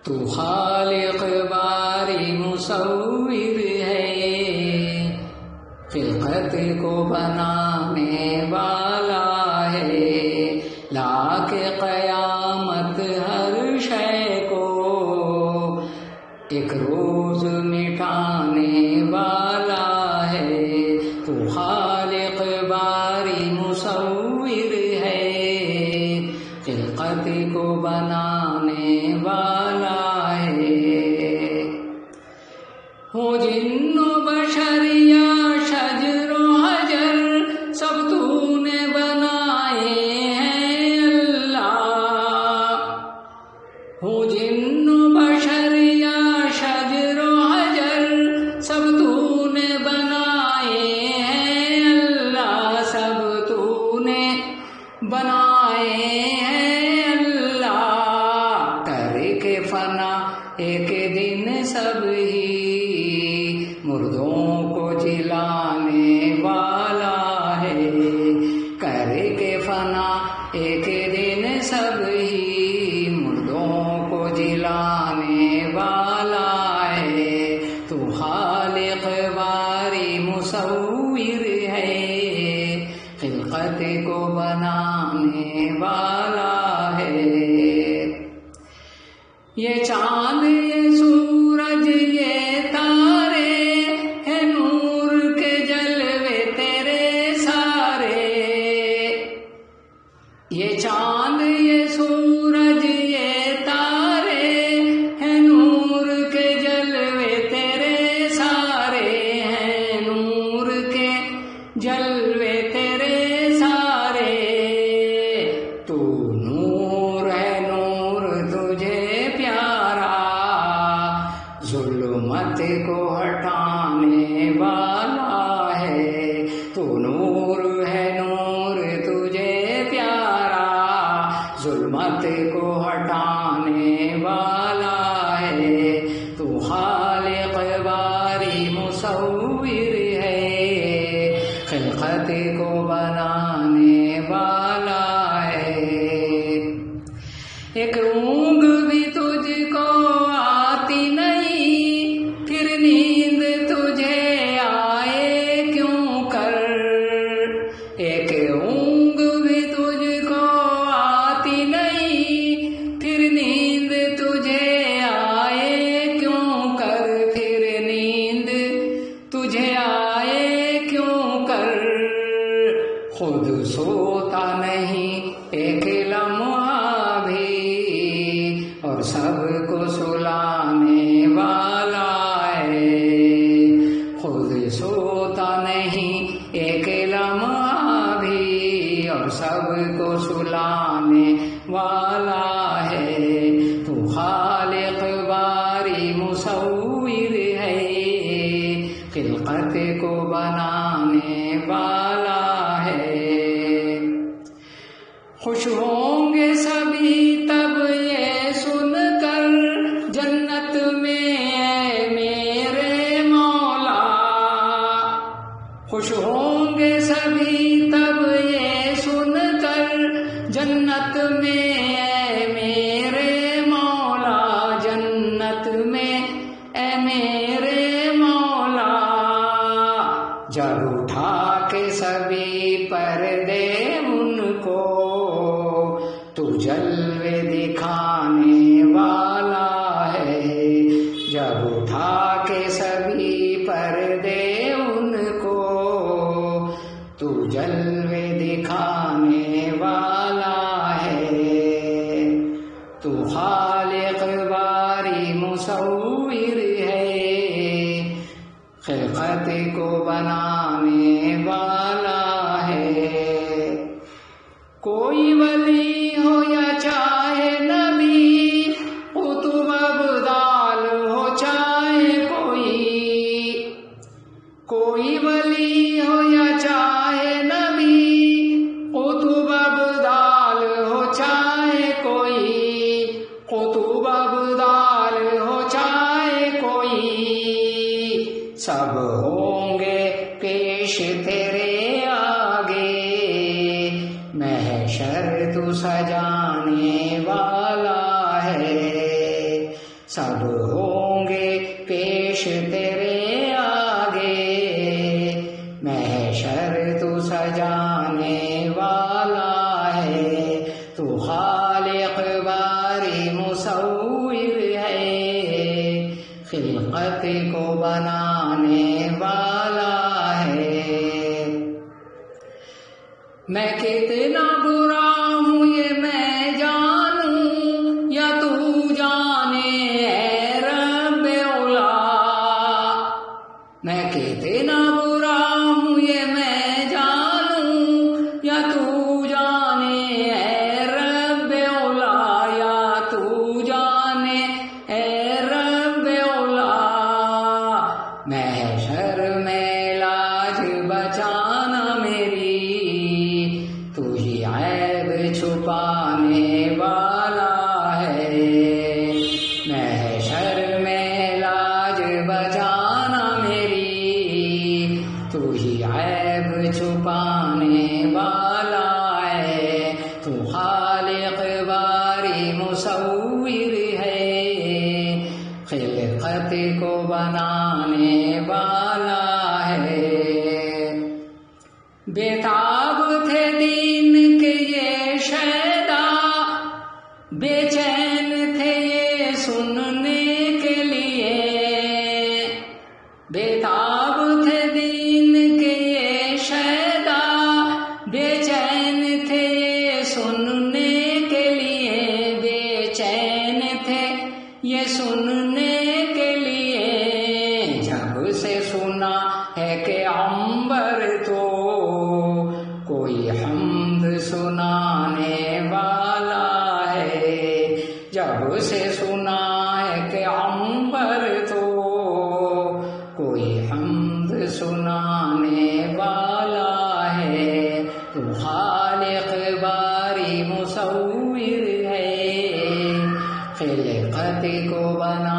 تو خالق باری مصور ہے، خلقت کو بنانے والا ہے، لا کے قیامت ہر شے کو ایک روز مٹانے والا ہے۔ تو خالق باری مصور ہے، خلقت کو بنانے والا ہے۔ ہو جن و بشر یا شجر و حجر، سب تو نے بنائے ہیں اللہ۔ ہو جن و بشر یا شجر و حجر، سب تو نے بنائے ہیں اللہ، سب تو نے بنائے ہیں اللہ۔ کر کے فنا ایک دن سب ہی مردوں کو جلانے والا ہے، کر کے فنا ایک دن سب ہی مردوں کو جلانے والا ہے۔ تو خالق باری مصور ہے، خلقت کو بنانے والا ہے۔ یہ چاند یہ سورج یہ تارے ہے نور کے جلوے تیرے سارے۔ یہ چاند یہ سورج یہ تارے ہے نور کے جلوے تیرے سارے، ہیں نور کے جلوے تیرے سارے۔ تو نور ہے نور تجھے پیارا، ظلمت کو ہٹانے والا ہے۔ تو نور ہے نور تجھے پیارا، ظلمت کو ہٹانے والا ہے۔ تو خالق باری مصور ہے، خلقت کو بنانے والا ہے۔ ایک اونگ بھی تجھ کو آتی نہیں، پھر نیند تجھے آئے کیوں کر۔ ایک اونگ بھی تجھ کو آتی نہیں، پھر نیند تجھے آئے کیوں کر، پھر نیند تجھے آئے کیوں کر۔ خود سوتا نہیں ایک لمحہ بھی، اور سب کو سلانے والا ہے۔ خود سوتا نہیں ایک لمحہ بھی، اور سب کو سلانے والا ہے۔ تو خالق باری مصور ہے، خلقت کو بنانے والا ہے۔ خوش ہوں گے سبھی تب یہ سن کر، جنت میں اے میرے مولا۔ خوش ہوں گے سبھی تب یہ سن کر، جنت میں اے میرے مولا، جنت میں اے میرے مولا۔ جب اٹھا کے سبھی پردے ان کو، تو جلوے دکھانے والا ہے۔ جب اٹھا کے سبھی پردے ان کو، تو جلوے دکھانے والا ہے۔ تو خالق باری مصور ہے، خلقت کو بنانے والا ہے۔ کوئی ولی ہو یا چاہے نبی، قطب ابدال ہو چاہے کوئی ولی ہو یا چاہے نبی، قطب ابدال ہو چاہے کوئی، قطب ابدال ہو چاہے کوئی، سب ہوں گے پیش تیرے آگے، محشر تو سجانے والا ہے۔ سب ہوں گے پیش تیرے آگے، محشر تو سجانے والا ہے، تو خالق باری مصور ہے، خلقت کو بنانے والا ہے۔ میں کتنا برا ہوں یہ میں جانوں، یا تو جانے اے رب اولا، میں کتنا برا ہوں یہ میں جانوں، یا تو جانے اے رب اولا، یا تو جانے اے رب اولا۔ محشر میں لاج بچانا میری، تو ہی عیب چھپانے والا ہے، محشر میں لاج بچانا میری، تو ہی عیب چھپانے والا ہے، تو خالق باری مصور ہے، خلقت کو بنانے والا ہے۔ بےتاب تھے دین کے یہ شیدا، بے چین تھے یہ سننے کے لیے، بےتاب تھے دین کے یہ شیدا، بے چین تھے یہ سننے کے لیے، بے چین تھے یہ سننے کے لیے، جب سے سنا ہے کہ عنبر تو کوئی حمد سنانے والا ہے، جب سے سنا ہے کہ عنبر تو کوئی حمد سنانے والا ہے، تو خالق باری مصور ہے، خلقت کو بنا